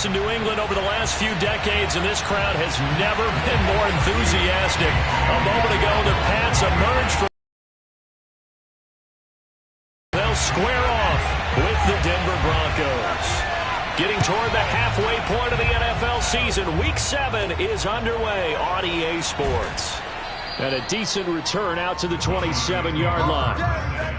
In New England over the last few decades, and this crowd has never been more enthusiastic. A moment ago, the Pats emerged from. They'll square off with the Denver Broncos. Getting toward the halfway point of the NFL season, Week 7 is underway on EA Sports. And a decent return out to the 27-yard line.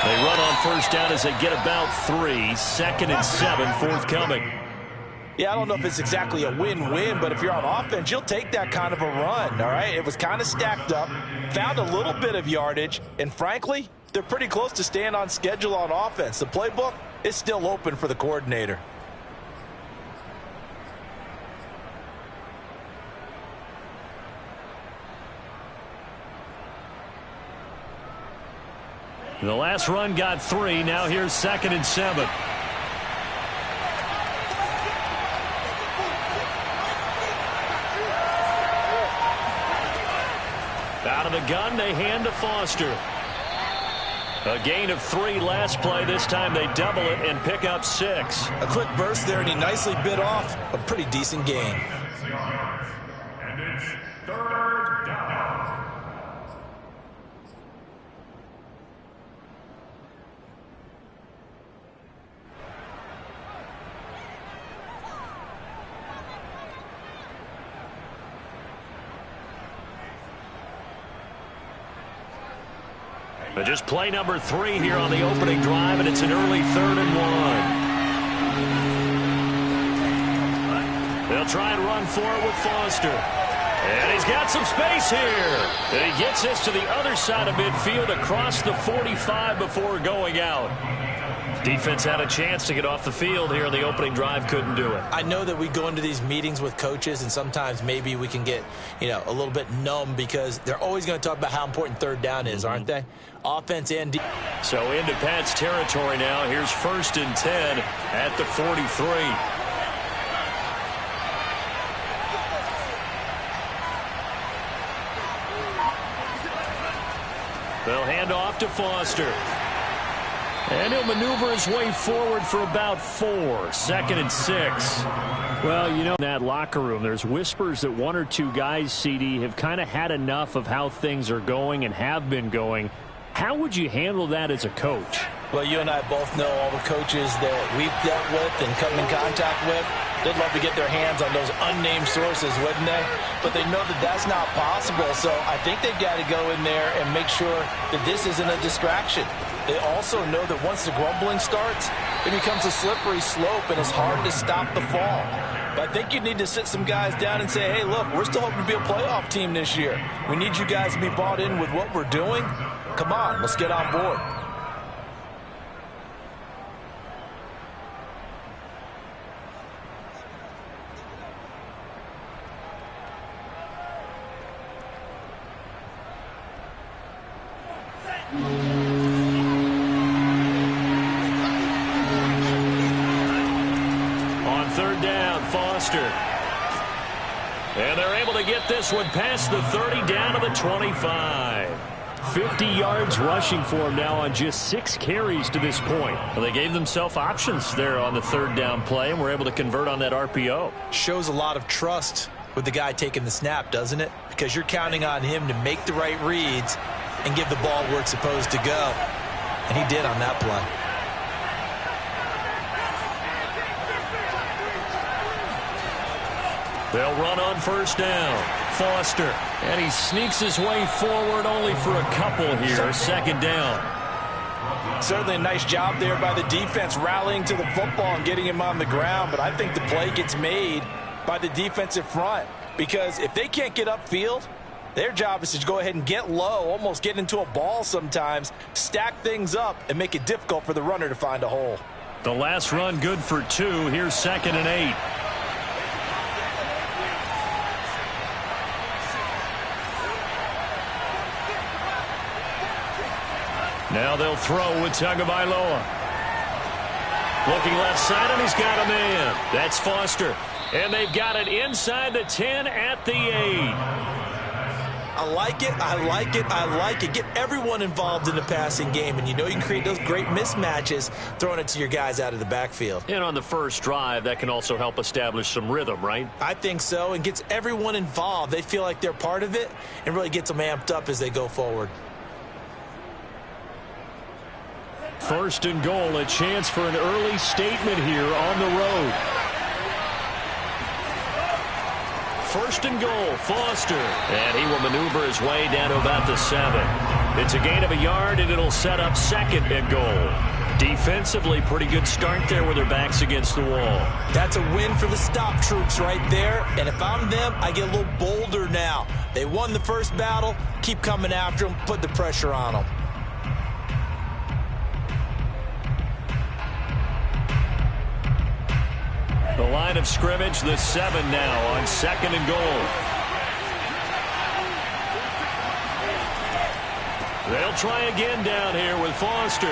They run on first down as they get about 3. 2nd and 7 forthcoming. Yeah, I don't know if it's exactly a win-win, but if you're on offense, you'll take that kind of a run, all right? It was kind of stacked up, found a little bit of yardage, and frankly, they're pretty close to staying on schedule on offense. The playbook is still open for the coordinator. The last run got 3. Now here's 2nd and 7. Out of the gun, they hand to Foster. A gain of 3 last play. This time they double it and pick up 6. A quick burst there, and he nicely bit off a pretty decent gain. And it's 3rd down. But just play number 3 here on the opening drive, and it's an early 3rd and 1. They'll try and run forward with Foster. And he's got some space here. And he gets this to the other side of midfield across the 45 before going out. Defense had a chance to get off the field here in the opening drive, couldn't do it. I know that we go into these meetings with coaches, and sometimes maybe we can get, a little bit numb because they're always going to talk about how important 3rd down is, aren't they? Offense and defense. So into Pat's territory now. Here's 1st and 10 at the 43. They'll hand off to Foster. And he'll maneuver his way forward for about 4. 2nd and 6. Well, in that locker room, there's whispers that 1 or 2 guys, CD, have kind of had enough of how things are going and have been going. How would you handle that as a coach? Well, you and I both know all the coaches that we've dealt with and come in contact with. They'd love to get their hands on those unnamed sources, wouldn't they? But they know that that's not possible, so I think they've got to go in there and make sure that this isn't a distraction. They also know that once the grumbling starts, it becomes a slippery slope, and it's hard to stop the fall. But I think you need to sit some guys down and say, hey, look, we're still hoping to be a playoff team this year. We need you guys to be bought in with what we're doing. Come on, let's get on board. On 3rd down, Foster. And they're able to get this one past the 30 down to the 25. 50 yards rushing for him now on just 6 carries to this point. Well, they gave themselves options there on the 3rd down play and were able to convert on that RPO. Shows a lot of trust with the guy taking the snap, doesn't it? Because you're counting on him to make the right reads and give the ball where it's supposed to go. And he did on that play. They'll run on 1st down. Foster. And he sneaks his way forward only for a couple here. 2nd down. Certainly a nice job there by the defense rallying to the football and getting him on the ground. But I think the play gets made by the defensive front, because if they can't get upfield, their job is to go ahead and get low, almost get into a ball sometimes, stack things up, and make it difficult for the runner to find a hole. The last run good for 2. Here's 2nd and 8. Now they'll throw with Tagovailoa. Looking left side, and he's got a man. That's Foster. And they've got it inside the 10 at the 8. I like it, I like it, I like it. Get everyone involved in the passing game, and you know you can create those great mismatches throwing it to your guys out of the backfield. And on the first drive, that can also help establish some rhythm, right? I think so, and gets everyone involved. They feel like they're part of it and really gets them amped up as they go forward. 1st and goal, a chance for an early statement here on the road. 1st and goal, Foster. And he will maneuver his way down to about the 7. It's a gain of a yard, and it'll set up 2nd and goal. Defensively, pretty good start there with their backs against the wall. That's a win for the stop troops right there. And if I'm them, I get a little bolder now. They won the first battle. Keep coming after them. Put the pressure on them. The line of scrimmage, the 7 now on 2nd and goal. They'll try again down here with Foster.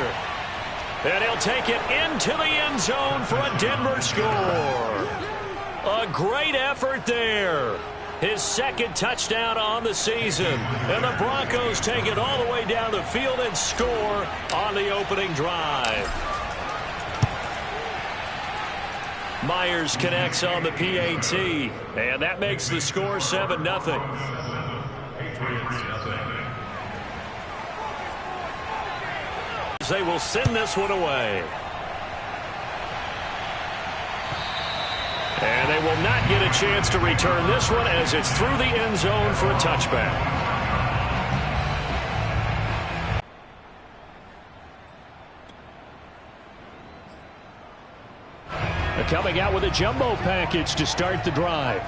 And he'll take it into the end zone for a Denver score. A great effort there. His 2nd touchdown on the season. And the Broncos take it all the way down the field and score on the opening drive. Myers connects on the PAT, and that makes the score 7-0. Patriots, nothing. They will send this one away. And they will not get a chance to return this one as it's through the end zone for a touchback. Coming out with a jumbo package to start the drive.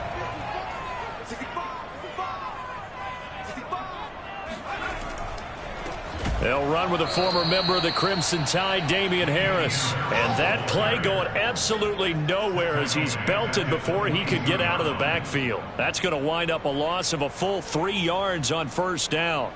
They'll run with a former member of the Crimson Tide, Damian Harris. And that play going absolutely nowhere as he's belted before he could get out of the backfield. That's going to wind up a loss of a full 3 yards on 1st down.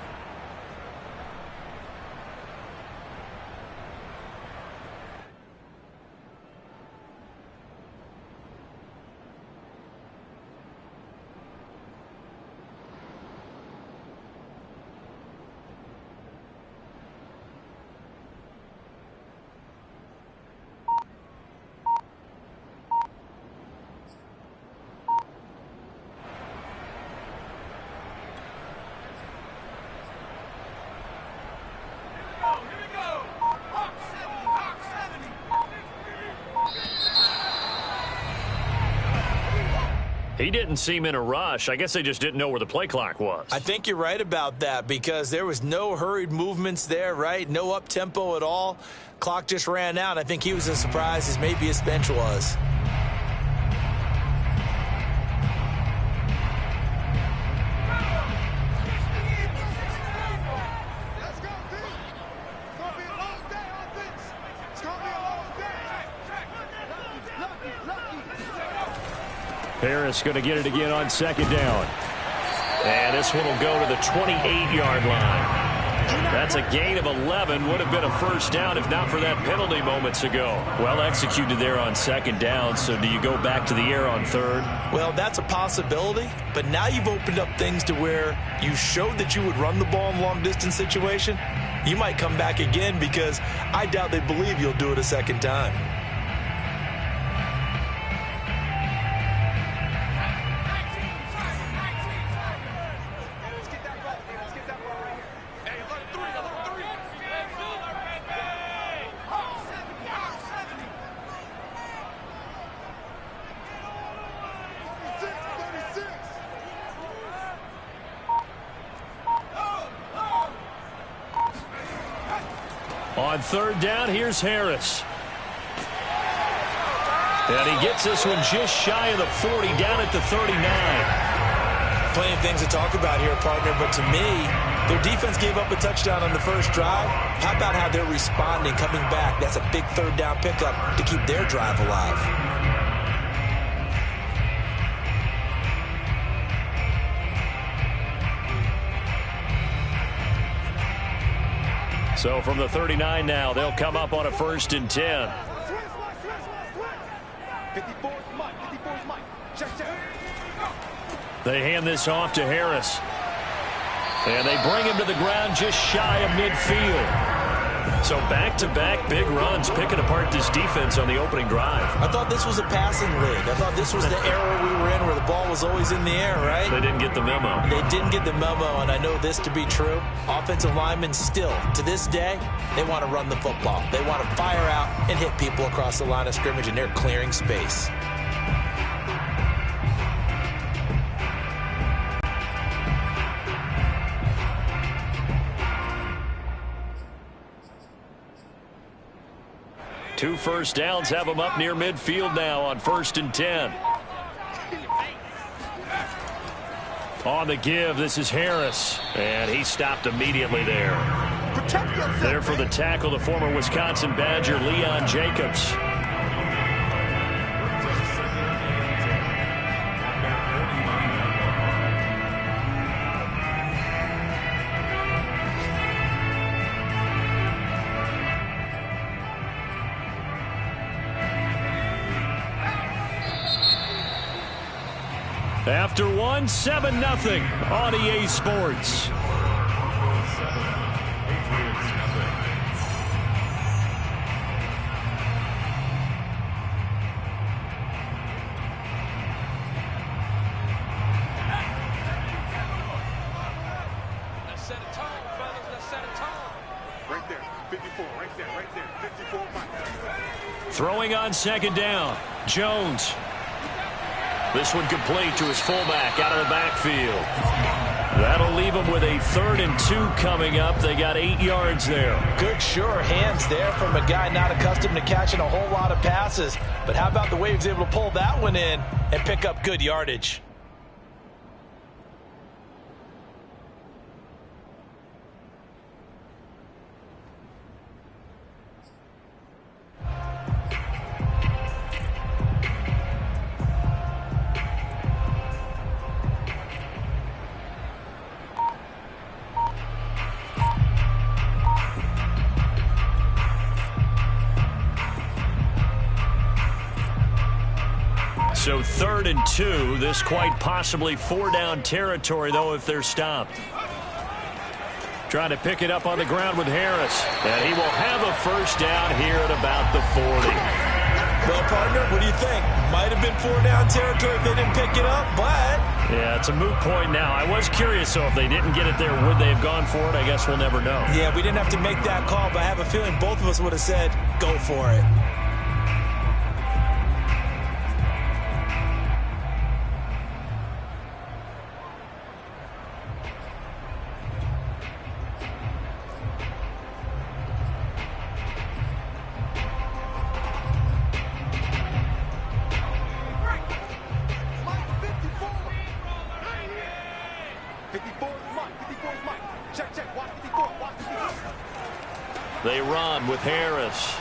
He didn't seem in a rush. I guess they just didn't know where the play clock was. I think you're right about that because there was no hurried movements there, right? No up-tempo at all. Clock just ran out. I think he was as surprised as maybe his bench was. Harris going to get it again on 2nd down. And this one will go to the 28-yard line. That's a gain of 11. Would have been a 1st down if not for that penalty moments ago. Well executed there on 2nd down. So do you go back to the air on 3rd? Well, that's a possibility. But now you've opened up things to where you showed that you would run the ball in long-distance situation. You might come back again because I doubt they believe you'll do it a 2nd time. On 3rd down, here's Harris. And he gets this one just shy of the 40, down at the 39. Plenty of things to talk about here, partner, but to me, their defense gave up a touchdown on the first drive. How about how they're responding, coming back? That's a big third down pickup to keep their drive alive. So from the 39 now, they'll come up on a 1st and 10. They hand this off to Harris. And they bring him to the ground just shy of midfield. So back-to-back big runs, picking apart this defense on the opening drive. I thought this was a passing league. I thought this was the era we were in where the ball was always in the air, right? They didn't get the memo. They didn't get the memo, and I know this to be true. Offensive linemen still, to this day, they want to run the football. They want to fire out and hit people across the line of scrimmage, and they're clearing space. Two first downs have them up near midfield now on 1st and 10. On the give, this is Harris. And he stopped immediately there. There for the tackle, the former Wisconsin Badger, Leon Jacobs. After one, 7-0 on EA Sports. Right there, 54, right there, 54. Throwing on 2nd down, Jones. This one complete to his fullback out of the backfield. That'll leave him with a 3rd and 2 coming up. They got 8 yards there. Good, sure hands there from a guy not accustomed to catching a whole lot of passes. But how about the way he was able to pull that one in and pick up good yardage? So 3rd and 2. This quite possibly 4-down territory, though, if they're stopped. Trying to pick it up on the ground with Harris. And he will have a 1st down here at about the 40. Well, partner, what do you think? Might have been 4-down territory if they didn't pick it up, but... Yeah, it's a moot point now. I was curious, so if they didn't get it there, would they have gone for it? I guess we'll never know. Yeah, we didn't have to make that call, but I have a feeling both of us would have said, go for it. They run with Harris.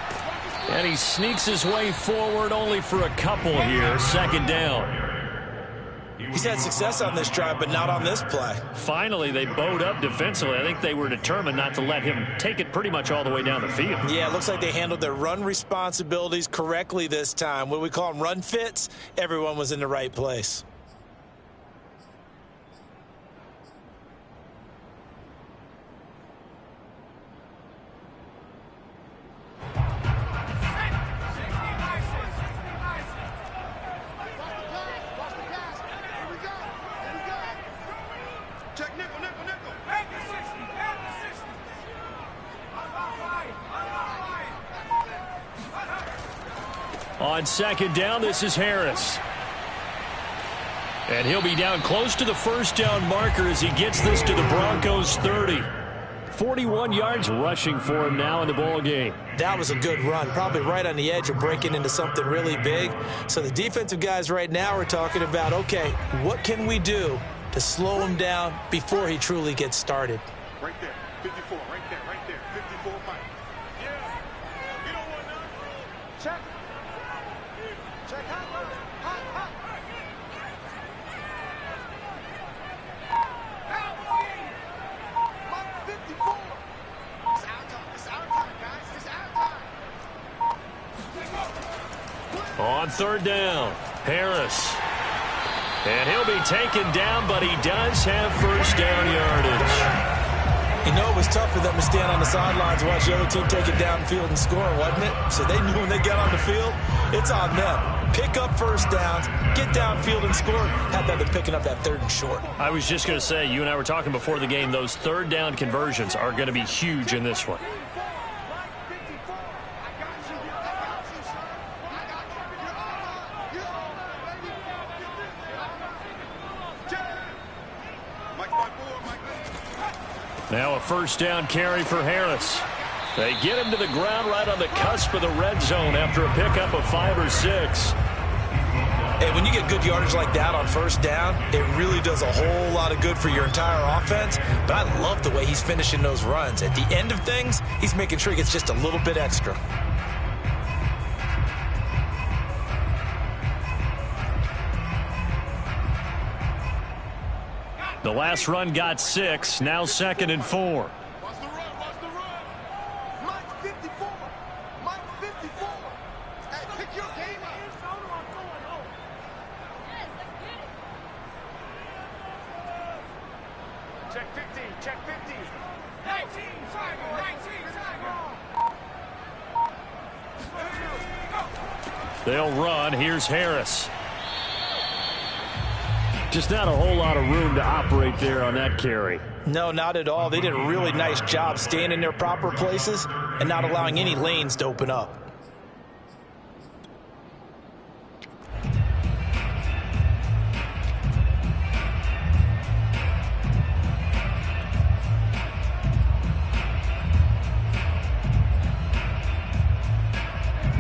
And he sneaks his way forward only for a couple here. 2nd down. He's had success on this drive, but not on this play. Finally, they bowed up defensively. I think they were determined not to let him take it pretty much all the way down the field. Yeah, it looks like they handled their run responsibilities correctly this time. What do we call them, run fits? Everyone was in the right place. On 2nd down, this is Harris. And he'll be down close to the 1st down marker as he gets this to the Broncos 30. 41 yards rushing for him now in the ball game. That was a good run, probably right on the edge of breaking into something really big. So the defensive guys right now are talking about, okay, what can we do to slow him down before he truly gets started? Right there, 54, right there, 54, Mike. Yeah, you don't want none. Check. Check, hot. Mike, 54. It's our time, guys. It's our time. On third down, Harris. And he'll be taken down, but he does have first down yardage. You know, it was tough for them to stand on the sidelines and watch the other team take it downfield and score, wasn't it? So they knew when they got on the field, it's on them. Pick up first downs, get downfield and score. How about them picking up that third and short? I was just going to say, you and I were talking before the game, those third down conversions are going to be huge in this one. Now a first down carry for Harris. They get him to the ground right on the cusp of the red zone after a pickup of 5 or 6. Hey, when you get good yardage like that on first down, it really does a whole lot of good for your entire offense. But I love the way he's finishing those runs. At the end of things, he's making sure he gets just a little bit extra. The last run got 6, now 2nd and 4. Watch the run. Mike 54. Mike 54. Hey, pick your game up. Check 15. Check 15. 19. 19. They'll run. Here's Harris. Just not a whole lot of room to operate there on that carry. No, not at all. They did a really nice job staying in their proper places and not allowing any lanes to open up.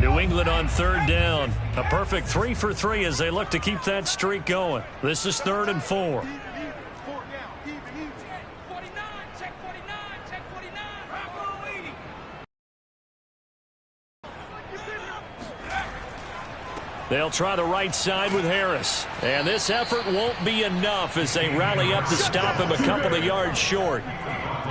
New England on third down. A perfect 3 for 3 as they look to keep that streak going. This is 3rd and 4. They'll try the right side with Harris. And this effort won't be enough as they rally up to stop him a couple of yards short.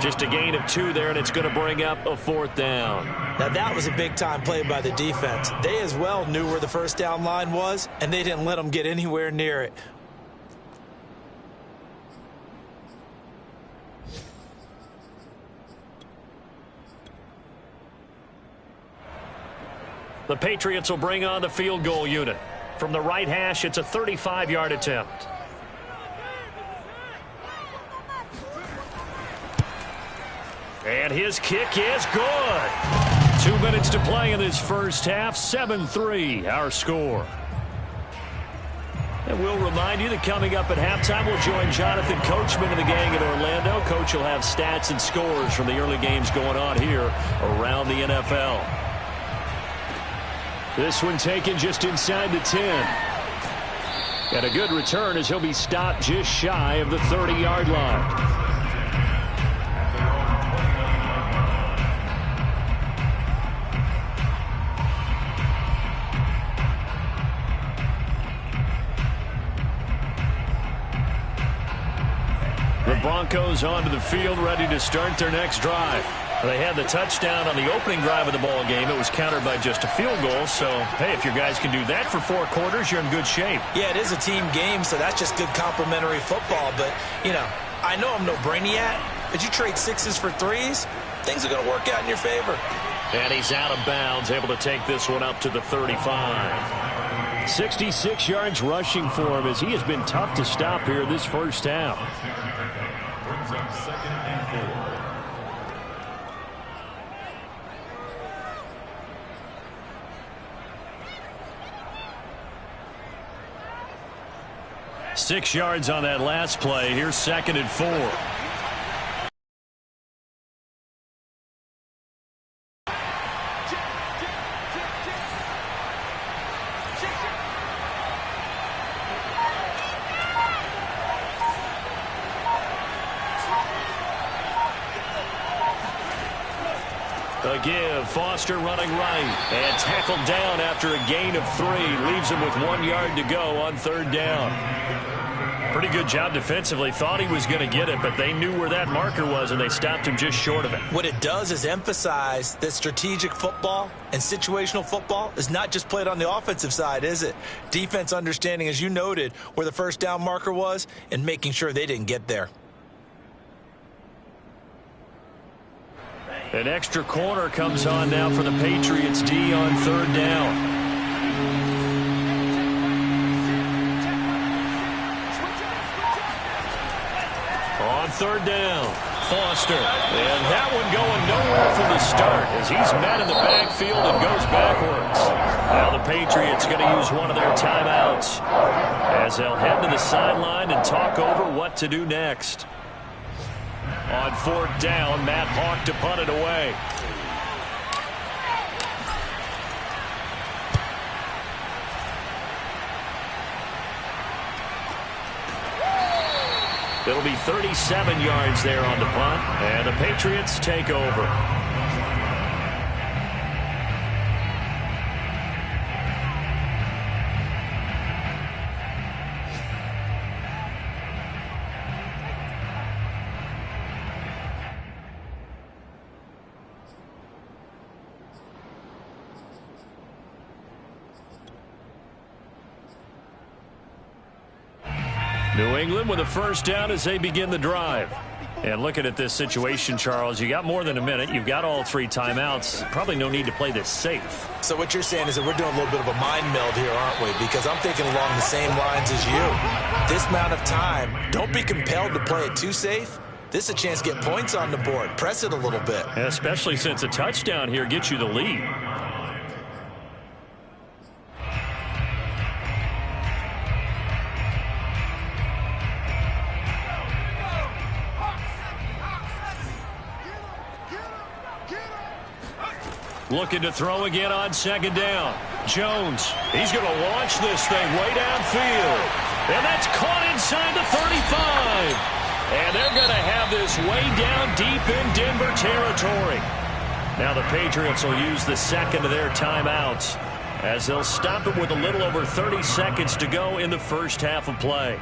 Just a gain of 2 there, and it's going to bring up a 4th down. Now, that was a big-time play by the defense. They as well knew where the first down line was, and they didn't let them get anywhere near it. The Patriots will bring on the field goal unit. From the right hash, it's a 35-yard attempt. And his kick is good. 2 minutes to play in this first half. 7-3, our score. And we'll remind you that coming up at halftime, we'll join Jonathan Coachman and the gang in Orlando. Coach will have stats and scores from the early games going on here around the NFL. This one taken just inside the 10. And a good return as he'll be stopped just shy of the 30-yard line. The Broncos onto the field, ready to start their next drive. They had the touchdown on the opening drive of the ball game. It was countered by just a field goal. So, hey, if your guys can do that for 4 quarters, you're in good shape. Yeah, it is a team game, so that's just good complimentary football. But, you know, I know I'm no brainiac, but you trade 6s for 3s, things are going to work out in your favor. And he's out of bounds, able to take this one up to the 35. 66 yards rushing for him as he has been tough to stop here this first half. Brings up 2nd and 4. Six yards on that last play. Here's 2nd and 4. A give. Foster running right. And tackled down after a gain of 3. Leaves him with 1 yard to go on 3rd down. Pretty good job defensively. Thought he was going to get it, but they knew where that marker was, and they stopped him just short of it. What it does is emphasize that strategic football and situational football is not just played on the offensive side, is it? Defense understanding, as you noted, where the first down marker was and making sure they didn't get there. An extra corner comes on now for the Patriots D on 3rd down. On 3rd down, Foster. And that one going nowhere from the start as he's met in the backfield and goes backwards. Now the Patriots going to use one of their timeouts as they'll head to the sideline and talk over what to do next. On 4th down, Matt Hawk to punt it away. It'll be 37 yards there on the punt, and the Patriots take over. New England with a first down as they begin the drive. And looking at this situation, Charles, you got more than a minute. You've got all 3 timeouts. Probably no need to play this safe. So what you're saying is that we're doing a little bit of a mind meld here, aren't we? Because I'm thinking along the same lines as you. This amount of time, don't be compelled to play it too safe. This is a chance to get points on the board. Press it a little bit. Especially since a touchdown here gets you the lead. Looking to throw again on 2nd down. Jones, he's going to launch this thing way downfield. And that's caught inside the 35. And they're going to have this way down deep in Denver territory. Now the Patriots will use the second of their timeouts as they'll stop it with a little over 30 seconds to go in the first half of play.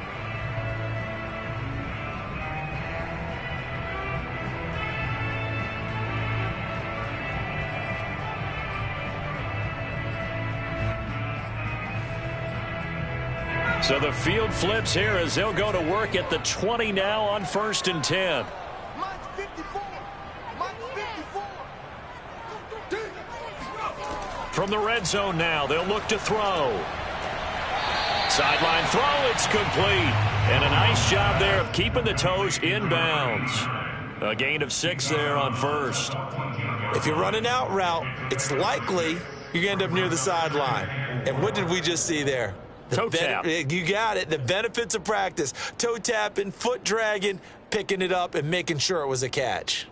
So the field flips here as they'll go to work at the 20 now on 1st and 10. From the red zone now, they'll look to throw. Sideline throw, it's complete. And a nice job there of keeping the toes inbounds. A gain of 6 there on 1st. If you're running out route, it's likely you're going to end up near the sideline. And what did we just see there? Toe tap. You got it. The benefits of practice. Toe tapping, foot dragging, picking it up, and making sure it was a catch.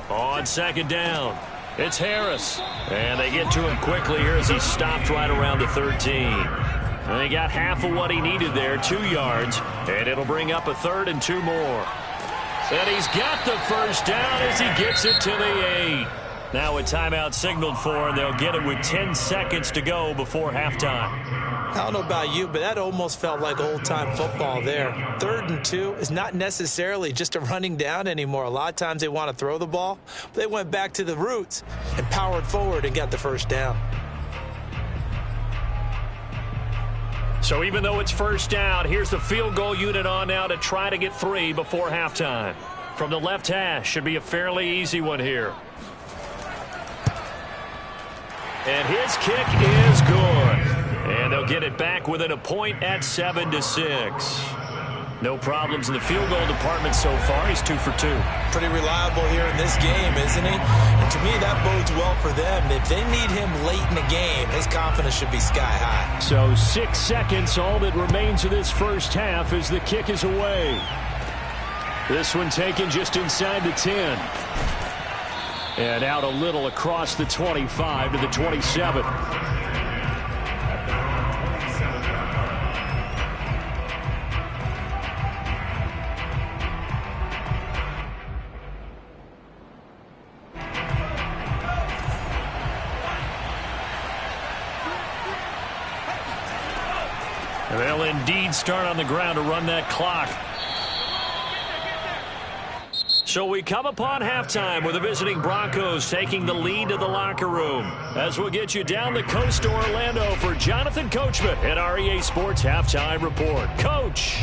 On 2nd down, it's Harris. And they get to him quickly here as he stopped right around the 13. And they got half of what he needed there, 2 yards. And it'll bring up a 3rd and 2 more. And he's got the first down as he gets it to the 8. Now a timeout signaled for, and they'll get it with 10 seconds to go before halftime. I don't know about you, but that almost felt like old-time football there. 3rd and 2 is not necessarily just a running down anymore. A lot of times they want to throw the ball. But they went back to the roots and powered forward and got the first down. So even though it's first down, here's the field goal unit on now to try to get 3 before halftime. From the left hash, should be a fairly easy one here. And his kick is good. And they'll get it back within a point at 7-6. No problems in the field goal department so far. He's 2 for 2. Pretty reliable here in this game, isn't he? And to me, that bodes well for them. If they need him late in the game, his confidence should be sky high. So 6 seconds, all that remains of this first half as the kick is away. This one taken just inside the 10. And out a little across the 25 to the 27. And they'll indeed start on the ground to run that clock. So we come upon halftime with the visiting Broncos taking the lead to the locker room. As we'll get you down the coast to Orlando for Jonathan Coachman at our EA Sports Halftime Report. Coach.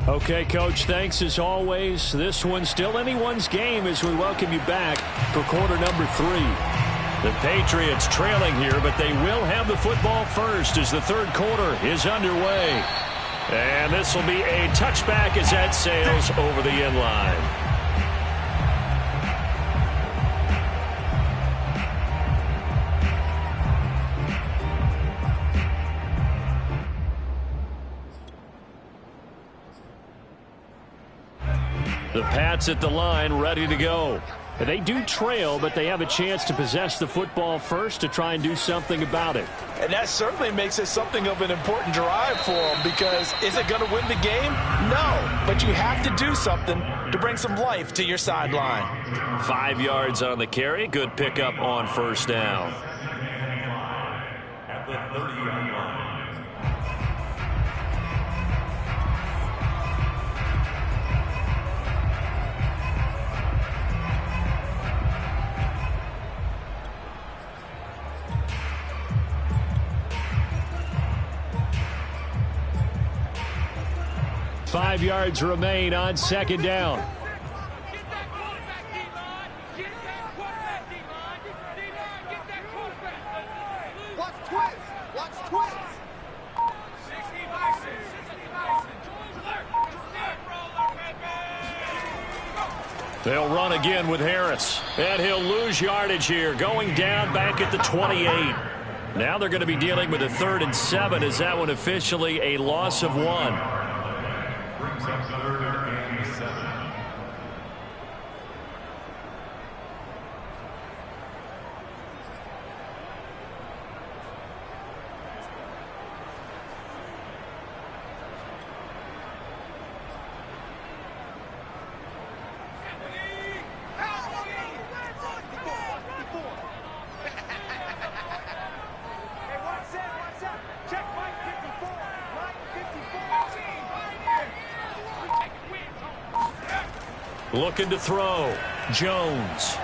Okay, Coach, thanks as always. This one's still anyone's game as we welcome you back for quarter number 3. The Patriots trailing here, but they will have the football first as the third quarter is underway. And this will be a touchback as that sails over the end line. The Pats at the line, ready to go. They do trail, but they have a chance to possess the football first to try and do something about it. And that certainly makes it something of an important drive for them, because is it going to win the game? No, but you have to do something to bring some life to your sideline. 5 yards on the carry. Good pickup on first down. At the 30-yard line. 5 yards remain on second down. Get that quarterback, D-line. Get that quarterback, D-line. D-line, get that quarterback. Watch twist. Watch twist. 60 Bison. 60 Bison. They'll run again with Harris. And he'll lose yardage here, going down back at the 28. Now they're going to be dealing with a 3rd and 7 as that one officially a loss of 1. Brings up 3rd and 7. Looking to throw. Jones.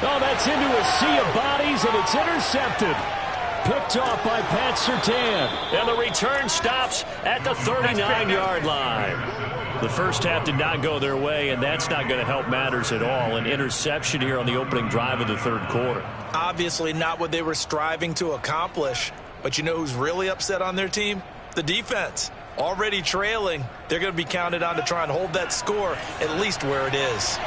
Oh, that's into a sea of bodies, and it's intercepted. Picked off by Pat Surtain. And the return stops at the 39-yard line. The first half did not go their way, and that's not going to help matters at all. An interception here on the opening drive of the third quarter. Obviously not what they were striving to accomplish. But you know who's really upset on their team? The defense. Already trailing, they're going to be counted on to try and hold that score at least where it is.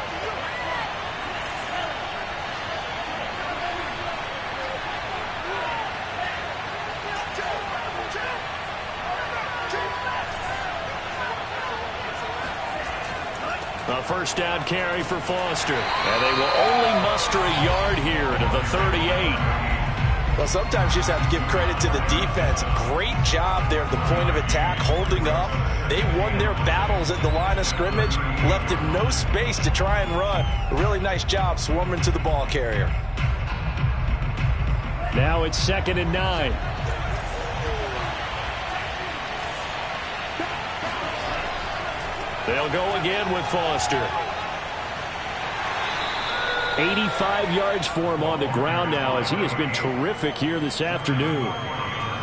A first down carry for Foster. And they will only muster a yard here to the 38. Well, sometimes you just have to give credit to the defense. Great job there at the point of attack, holding up. They won their battles at the line of scrimmage, left him no space to try and run. A really nice job swarming to the ball carrier. Now it's 2nd and 9. They'll go again with Foster. 85 yards for him on the ground now as he has been terrific here this afternoon.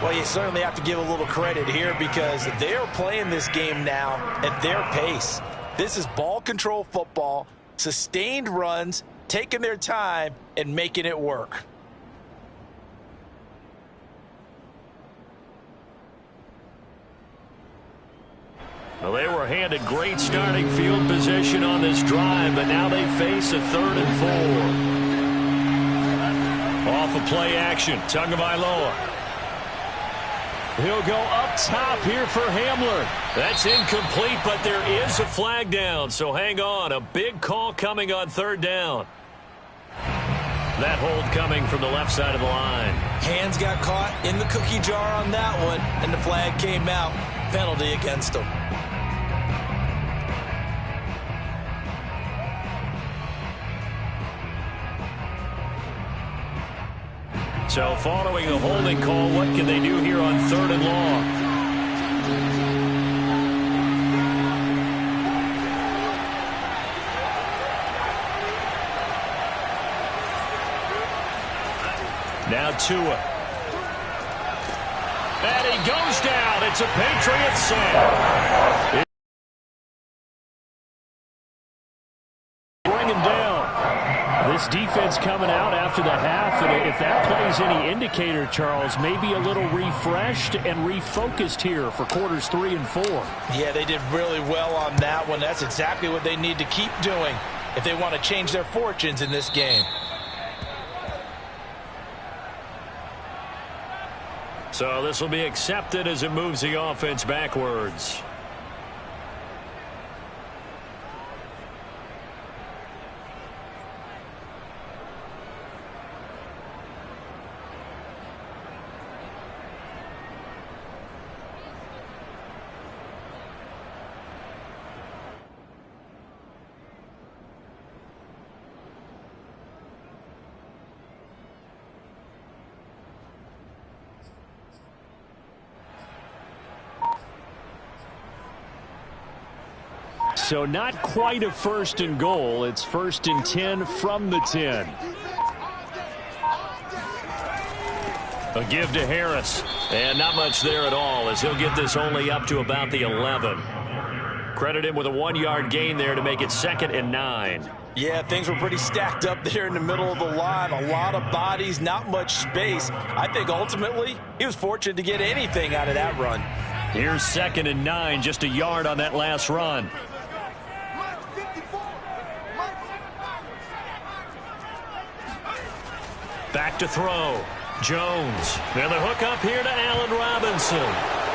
Well, you certainly have to give a little credit here because they are playing this game now at their pace. This is ball control football, sustained runs, taking their time, and making it work. Well, they were handed great starting field position on this drive, but now they face a 3rd and 4. Off of play action, Tagovailoa. He'll go up top here for Hamler. That's incomplete, but there is a flag down, so hang on. A big call coming on third down. That hold coming from the left side of the line. Hands got caught in the cookie jar on that one, and the flag came out. Penalty against him. So following a holding call, what can they do here on third and long? Now Tua. And he goes down. It's a Patriots sack. Bring him down. This defense coming out after the half, and if that plays any indicator, Charles, maybe a little refreshed and refocused here for quarters 3 and 4. Yeah, they did really well on that one. That's exactly what they need to keep doing if they want to change their fortunes in this game. So this will be accepted as it moves the offense backwards. So not quite a first and goal. It's first and 10 from the 10. A give to Harris. And not much there at all as he'll get this only up to about the 11. Credit him with a 1-yard gain there to make it 2nd and 9. Yeah, things were pretty stacked up there in the middle of the line. A lot of bodies, not much space. I think ultimately he was fortunate to get anything out of that run. Here's 2nd and 9, just a yard on that last run. Back to throw. Jones. And the hook up here to Allen Robinson.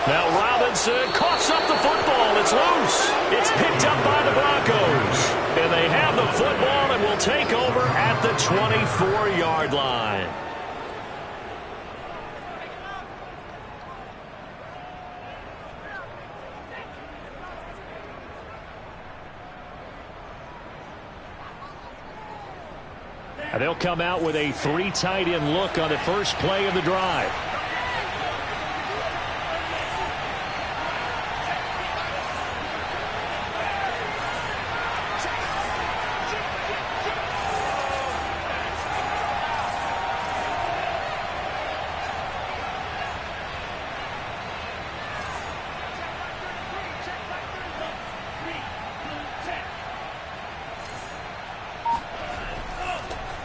Now Robinson coughs up the football. It's loose. It's picked up by the Broncos. And they have the football and will take over at the 24-yard line. And they'll come out with a 3 tight end look on the first play of the drive.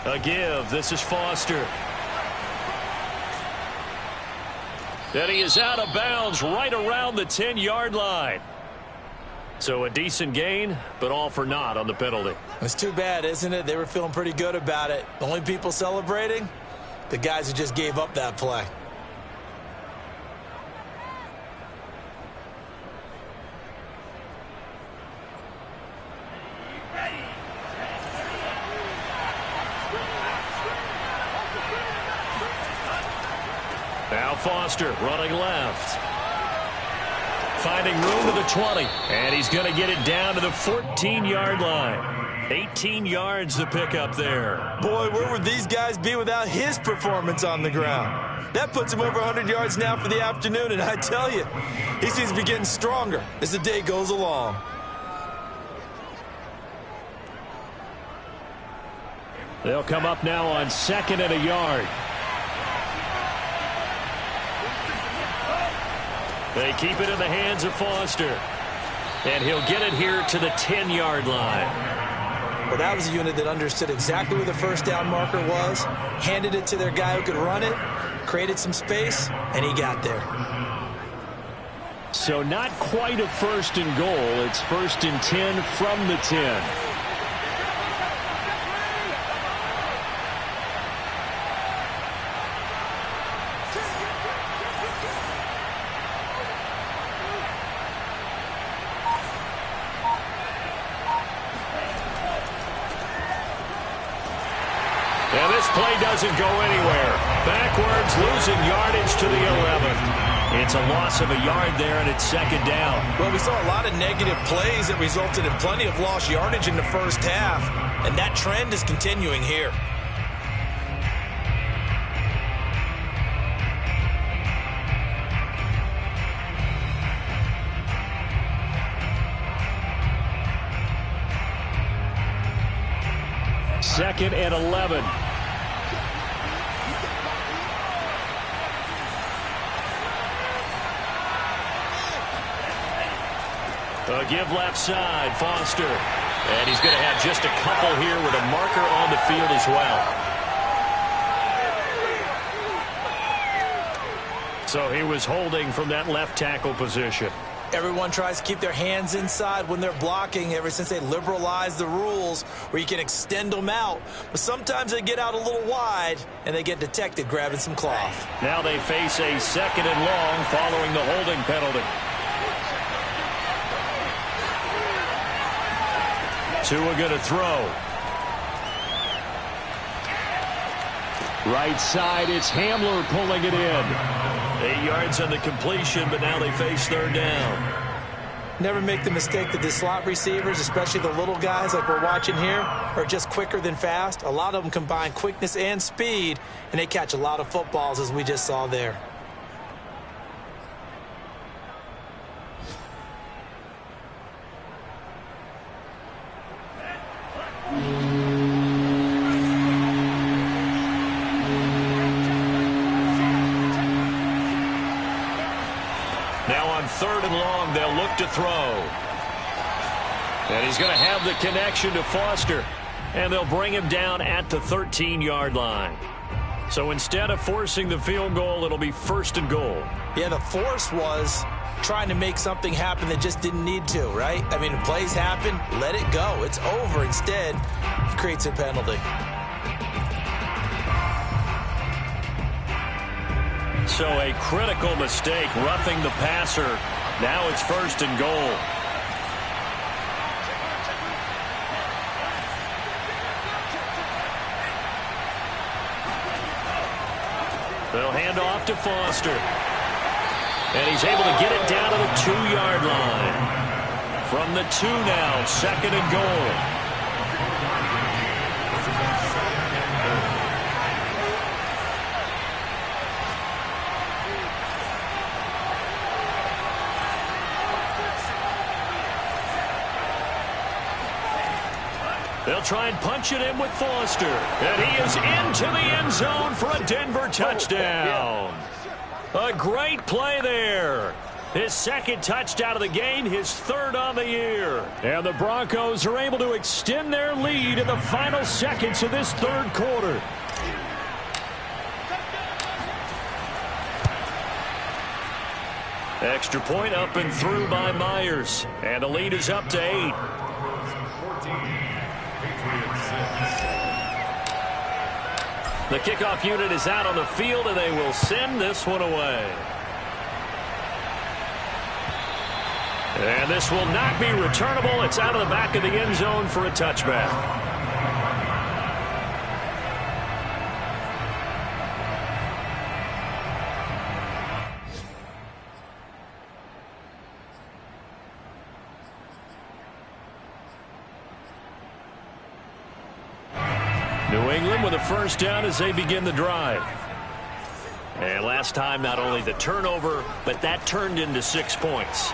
A give. This is Foster. And he is out of bounds right around the 10-yard line. So a decent gain, but all for naught on the penalty. It's too bad, isn't it? They were feeling pretty good about it. The only people celebrating, the guys who just gave up that play. Now Foster running left. Finding room to the 20. And he's going to get it down to the 14-yard line. 18 yards to pick up there. Boy, where would these guys be without his performance on the ground? That puts him over 100 yards now for the afternoon, and I tell you, he seems to be getting stronger as the day goes along. They'll come up now on 2nd and a yard. They keep it in the hands of Foster. And he'll get it here to the 10-yard line. Well, that was a unit that understood exactly where the first down marker was, handed it to their guy who could run it, created some space, and he got there. So not quite a first and goal. It's 1st and 10 from the 10. And this play doesn't go anywhere. Backwards, losing yardage to the 11. It's a loss of a yard there, and it's second down. Well, we saw a lot of negative plays that resulted in plenty of lost yardage in the first half, and that trend is continuing here. Second and 11. A give left side, Foster. And he's going to have just a couple here with a marker on the field as well. So he was holding from that left tackle position. Everyone tries to keep their hands inside when they're blocking ever since they liberalized the rules where you can extend them out. But sometimes they get out a little wide and they get detected grabbing some cloth. Now they face a second and long following the holding penalty. Tua going to throw. Right side, it's Hamler pulling it in. 8 yards on the completion, but now they face third down. Never make the mistake that the slot receivers, especially the little guys like we're watching here, are just quicker than fast. A lot of them combine quickness and speed, and they catch a lot of footballs, as we just saw there. Now on third and long, they'll look to throw. And he's going to have the connection to Foster. And they'll bring him down at the 13-yard line. So instead of forcing the field goal, it'll be first and goal. Yeah, the force was trying to make something happen that just didn't need to, right? I mean, if plays happen, let it go. It's over. Instead, it creates a penalty. So a critical mistake, roughing the passer. Now it's first and goal. They'll hand off to Foster. And he's able to get it down to the 2-yard line. From the 2 now, second and goal. They'll try and punch it in with Foster. And he is into the end zone for a Denver touchdown. A great play there. His second touchdown of the game, his third on the year. And the Broncos are able to extend their lead in the final seconds of this third quarter. Extra point up and through by Myers. And the lead is up to 8. The kickoff unit is out on the field, and they will send this one away. And this will not be returnable. It's out of the back of the end zone for a touchback. New England with a first down as they begin the drive. And last time, not only the turnover, but that turned into 6 points.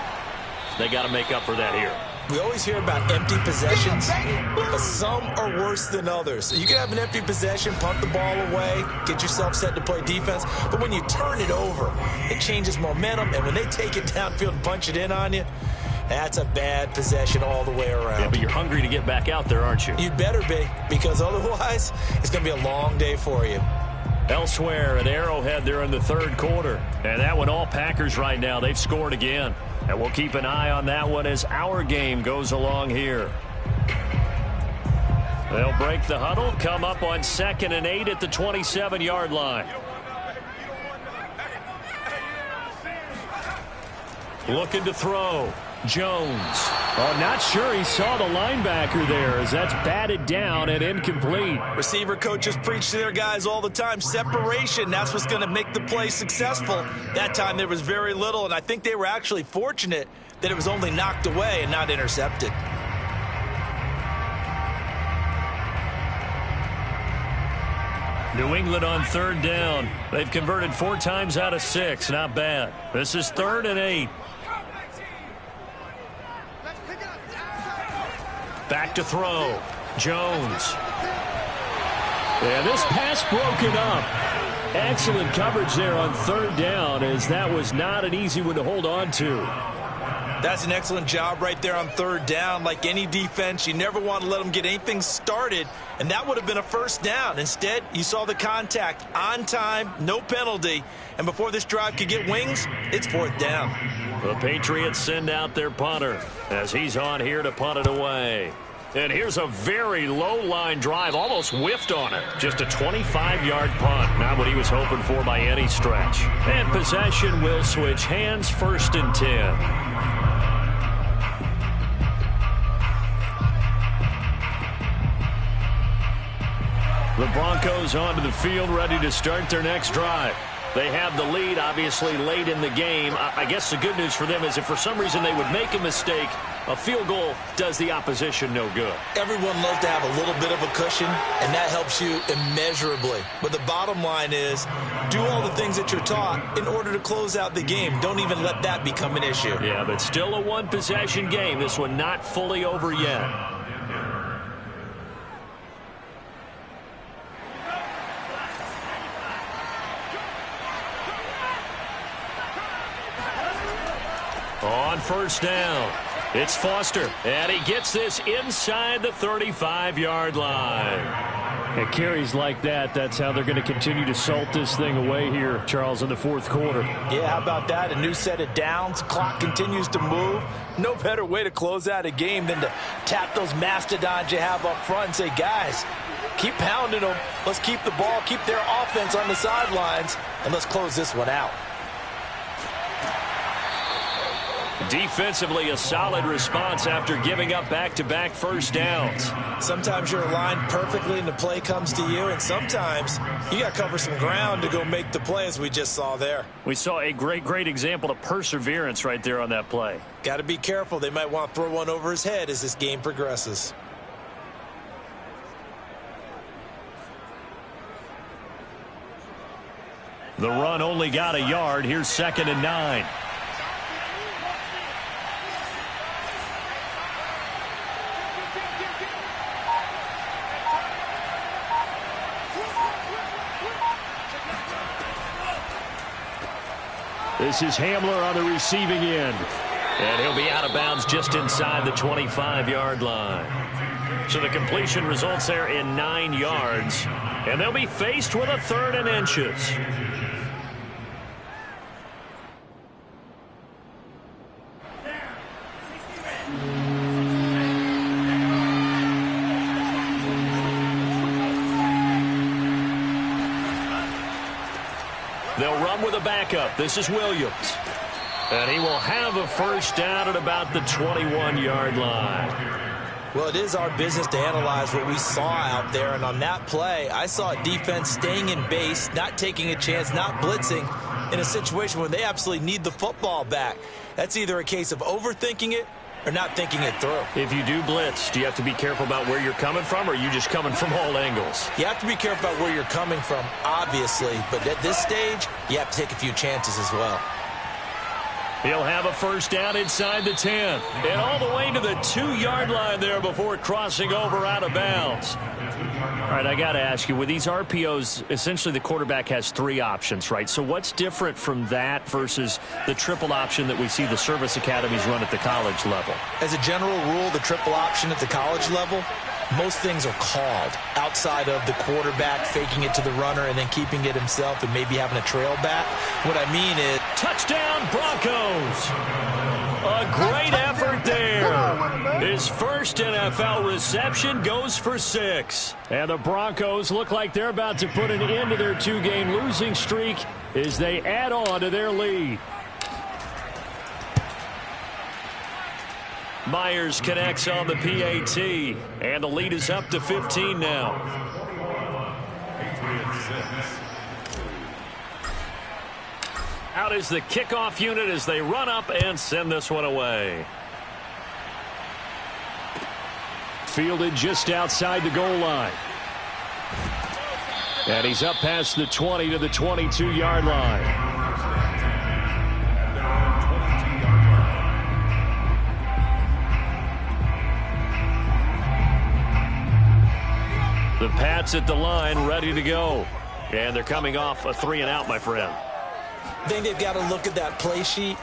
They got to make up for that here. We always hear about empty possessions, but some are worse than others. You can have an empty possession, punt the ball away, get yourself set to play defense, but when you turn it over, it changes momentum, and when they take it downfield and punch it in on you, that's a bad possession all the way around. Yeah, but you're hungry to get back out there, aren't you? You'd better be, because otherwise, it's going to be a long day for you. Elsewhere at Arrowhead, they're in the third quarter. And that one, all Packers right now. They've scored again. And we'll keep an eye on that one as our game goes along here. They'll break the huddle, come up on 2nd and 8 at the 27-yard line. Looking to throw. Jones. Oh, not sure he saw the linebacker there as that's batted down and incomplete. Receiver coaches preach to their guys all the time. Separation, that's what's going to make the play successful. That time there was very little, and I think they were actually fortunate that it was only knocked away and not intercepted. New England on 3rd down. They've converted 4 times out of 6. Not bad. This is 3rd and 8. Back to throw. Jones. And this pass broken up. Excellent coverage there on 3rd down, as that was not an easy one to hold on to. That's an excellent job right there on 3rd down. Like any defense, you never want to let them get anything started, and that would have been a 1st down. Instead, you saw the contact on time, no penalty, and before this drive could get wings, it's 4th down. The Patriots send out their punter as he's on here to punt it away. And here's a very low-line drive, almost whiffed on it. Just a 25-yard punt, not what he was hoping for by any stretch. And possession will switch hands, 1st and 10. The Broncos onto the field, ready to start their next drive. They have the lead, obviously, late in the game. I guess the good news for them is if for some reason they would make a mistake, a field goal does the opposition no good. Everyone loves to have a little bit of a cushion, and that helps you immeasurably. But the bottom line is, do all the things that you're taught in order to close out the game. Don't even let that become an issue. Yeah, but still a one-possession game. This one not fully over yet. On 1st down, it's Foster, and he gets this inside the 35-yard line. And carries like that, that's how they're going to continue to salt this thing away here, Charles, in the 4th quarter. Yeah, how about that? A new set of downs. Clock continues to move. No better way to close out a game than to tap those mastodons you have up front and say, guys, keep pounding them. Let's keep the ball, keep their offense on the sidelines, and let's close this one out. Defensively, a solid response after giving up back-to-back 1st downs. Sometimes you're aligned perfectly and the play comes to you, and sometimes you got to cover some ground to go make the play, as we just saw there. We saw a great example of perseverance right there on that play. Got to be careful. They might want to throw one over his head as this game progresses. The run only got a yard. Here's 2nd and 9. This is Hamler on the receiving end. And he'll be out of bounds just inside the 25-yard line. So the completion results there in 9 yards. And they'll be faced with a 3rd and inches. They'll run with a backup. This is Williams. And he will have a 1st down at about the 21-yard line. Well, it is our business to analyze what we saw out there. And on that play, I saw a defense staying in base, not taking a chance, not blitzing in a situation where they absolutely need the football back. That's either a case of overthinking it or not thinking it through. If you do blitz, do you have to be careful about where you're coming from, or are you just coming from all angles? You have to be careful about where you're coming from, obviously. But at this stage, you have to take a few chances as well. He'll have a 1st down inside the 10. And all the way to the 2-yard line there before crossing over out of bounds. All right, I got to ask you, with these RPOs, essentially the quarterback has 3 options, right? So what's different from that versus the triple option that we see the service academies run at the college level? As a general rule, the triple option at the college level, most things are called outside of the quarterback faking it to the runner and then keeping it himself and maybe having a trail back. What I mean is... Touchdown, Broncos! A great effort there. His first NFL reception goes for 6. And the Broncos look like they're about to put an end to their 2-game losing streak as they add on to their lead. Myers connects on the PAT, and the lead is up to 15 now. Out is the kickoff unit as they run up and send this one away. Fielded just outside the goal line. And he's up past the 20 to the 22-yard line. The Pats at the line, ready to go. And they're coming off a 3-and-out, my friend. I think they've got to look at that play sheet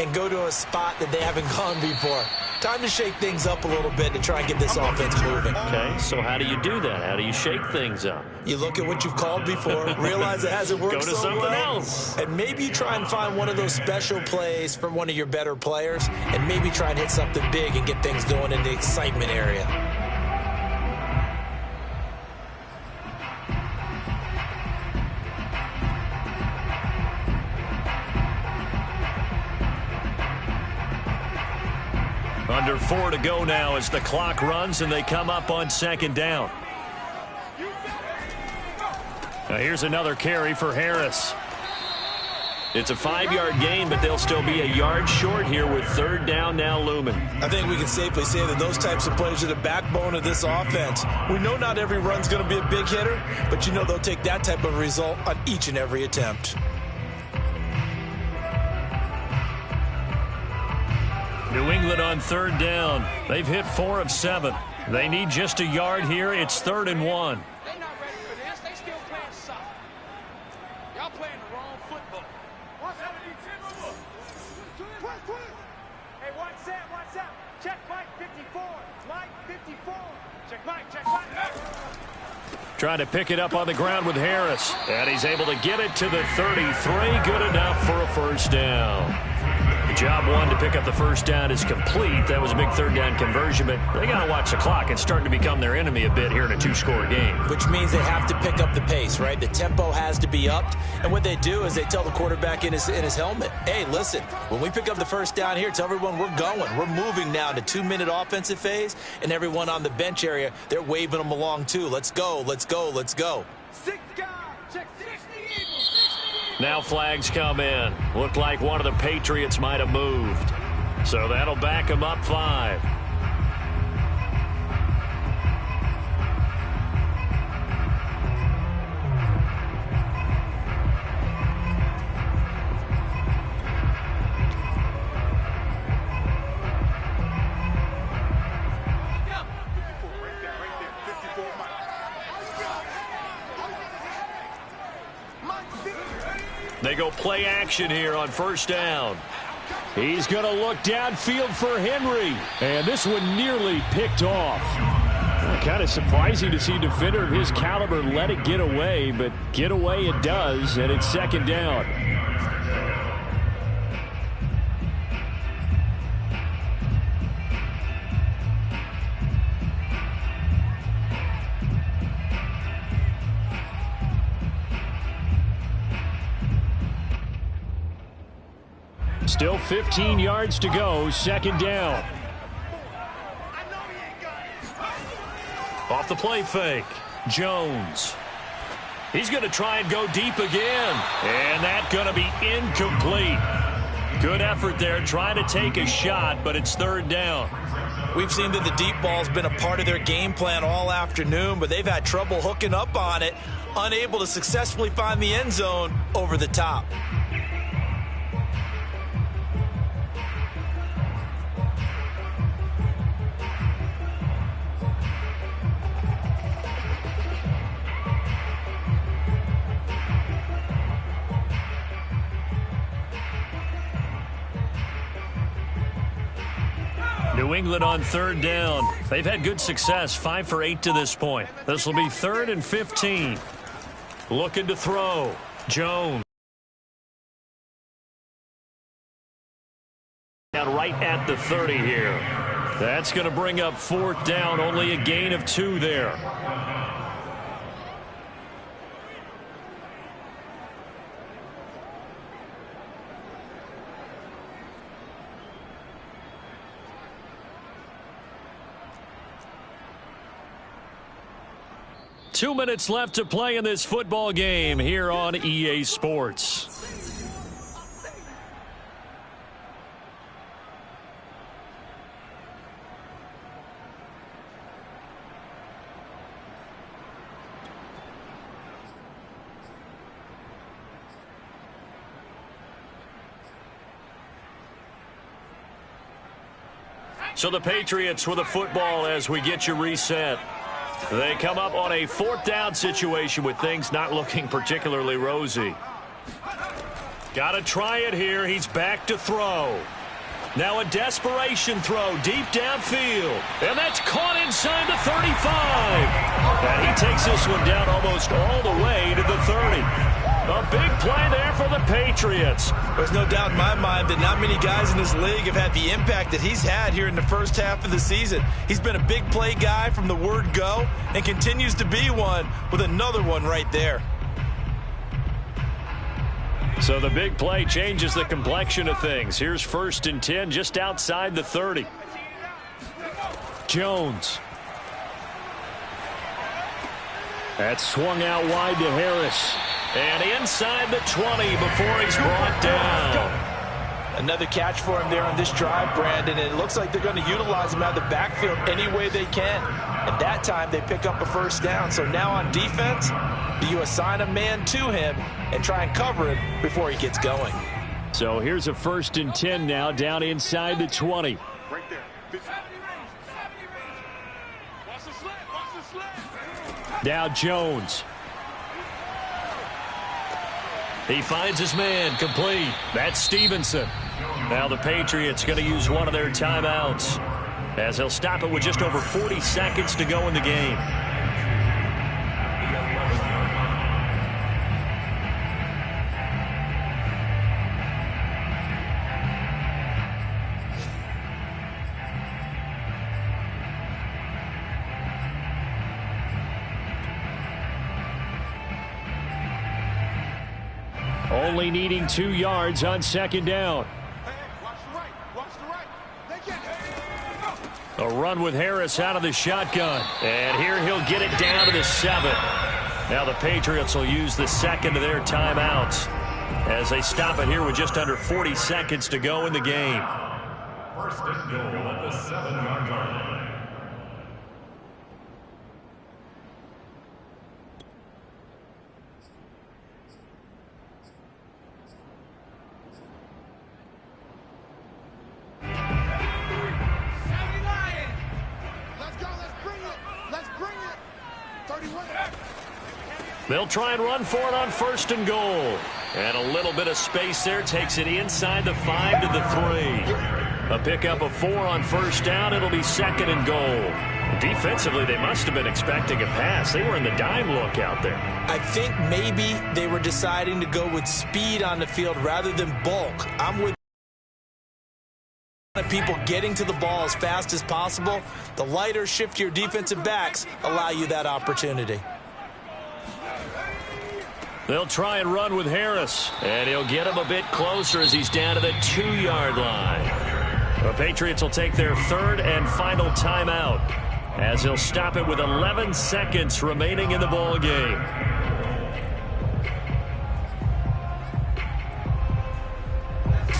and go to a spot that they haven't gone before. Time to shake things up a little bit to try and get this offense moving. Okay, so how do you do that? How do you shake things up? You look at what you've called before, realize it hasn't worked so well. Go to something else. And maybe you try and find one of those special plays from one of your better players, and maybe try and hit something big and get things going in the excitement area. Under 4 to go now as the clock runs and they come up on 2nd down. Now here's another carry for Harris. It's a 5-yard gain, but they'll still be a yard short here with 3rd down now looming. I think we can safely say that those types of plays are the backbone of this offense. We know not every run's going to be a big hitter, but you know they'll take that type of result on each and every attempt. New England on 3rd down. They've hit 4 of 7. They need just a yard here. It's 3rd and 1. They're not ready for this. They still playing soccer. Y'all playing the wrong football. Hey, what's up? Check Mike 54. Mike 54. Check Mike. Trying to pick it up on the ground with Harris. And he's able to get it to the 33. Good enough for a 1st down. Job 1 to pick up the 1st down is complete. That was a big 3rd down conversion, but they got to watch the clock. It's starting to become their enemy a bit here in a 2-score game. Which means they have to pick up the pace, right? The tempo has to be upped. And what they do is they tell the quarterback in his helmet, hey, listen, when we pick up the 1st down here, tell everyone we're going. We're moving now to 2-minute offensive phase, and everyone on the bench area, they're waving them along too. Let's go, let's go, let's go. 6 guys. Check 60 Eagles. Now flags come in. Looked like one of the Patriots might have moved. So that'll back them up 5. They go play action here on 1st down. He's going to look downfield for Henry. And this one nearly picked off. Kind of surprising to see a defender of his caliber let it get away, but get away it does, and it's 2nd down. Still 15 yards to go, 2nd down. Off the play fake, Jones. He's going to try and go deep again, and that's going to be incomplete. Good effort there, trying to take a shot, but it's 3rd down. We've seen that the deep ball's been a part of their game plan all afternoon, but they've had trouble hooking up on it, unable to successfully find the end zone over the top. New England on 3rd down. They've had good success, 5 for 8 to this point. This will be 3rd and 15. Looking to throw. Jones. And right at the 30 here. That's going to bring up 4th down. Only a gain of 2 there. 2 minutes left to play in this football game here on EA Sports. So the Patriots with the football as we get you reset. They come up on a 4th down situation with things not looking particularly rosy. Got to try it here. He's back to throw. Now a desperation throw deep downfield. And that's caught inside the 35. And he takes this one down almost all the way to the 30. A big play there for the Patriots. There's no doubt in my mind that not many guys in this league have had the impact that he's had here in the first half of the season. He's been a big play guy from the word go and continues to be one with another one right there. So the big play changes the complexion of things. Here's 1st and 10 just outside the 30. Jones. That's swung out wide to Harris. And inside the 20 before he's brought down. Another catch for him there on this drive, Brandon. And it looks like they're going to utilize him out of the backfield any way they can. At that time, they pick up a 1st down. So now on defense, do you assign a man to him and try and cover him before he gets going? So here's a 1st and 10 now down inside the 20. Right there. 70 range. Watch the slant. Watch the slant. Now Jones. He finds his man complete. That's Stevenson. Now the Patriots going to use one of their timeouts as they'll stop it with just over 40 seconds to go in the game. Only needing 2 yards on 2nd down. A run with Harris out of the shotgun. And here he'll get it down to the 7. Now the Patriots will use the 2nd of their timeouts as they stop it here with just under 40 seconds to go in the game. 1st and goal at the 7-yard line. They'll try and run for it on 1st and goal. And a little bit of space there takes it inside the 5 to the 3. A pickup of 4 on 1st down. It'll be 2nd and goal. Defensively, they must have been expecting a pass. They were in the dime look out there. I think maybe they were deciding to go with speed on the field rather than bulk. I'm with people getting to the ball as fast as possible. The lighter, shiftier defensive backs allow you that opportunity. They'll try and run with Harris, and he'll get him a bit closer as he's down to the 2-yard line. The Patriots will take their 3rd and final timeout as they'll stop it with 11 seconds remaining in the ball game.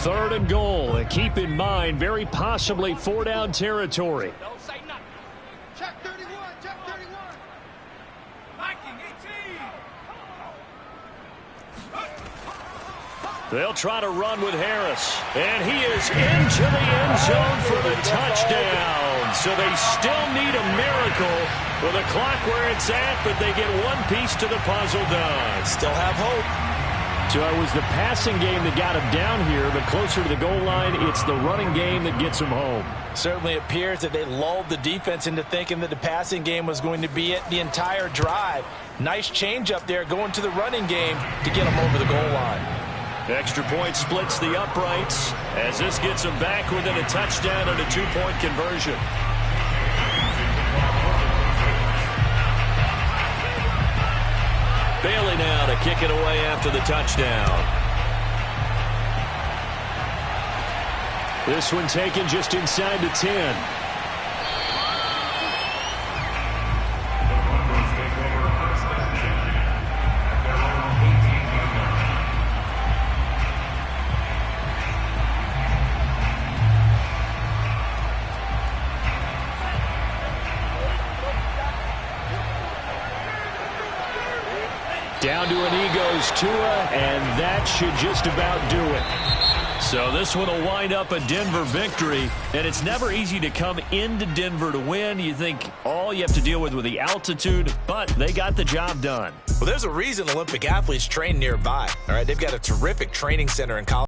Third and goal, and keep in mind, very possibly 4-down territory. Don't say nothing. Check 31. Check 31. Viking 18. They'll try to run with Harris, and he is into the end zone for the touchdown. So they still need a miracle with the clock where it's at, but they get one piece to the puzzle done. Still have hope. So it was the passing game that got him down here, but closer to the goal line, it's the running game that gets him home. Certainly appears that they lulled the defense into thinking that the passing game was going to be it the entire drive. Nice change up there going to the running game to get him over the goal line. Extra point splits the uprights as this gets them back within a touchdown and a 2-point conversion. Bailey now to kick it away after the touchdown. This one taken just inside the 10. Down to a knee goes Tua, and that should just about do it. So this one will wind up a Denver victory, and it's never easy to come into Denver to win. You think all you have to deal with the altitude, but they got the job done. Well, there's a reason Olympic athletes train nearby. All right, they've got a terrific training center in Colorado.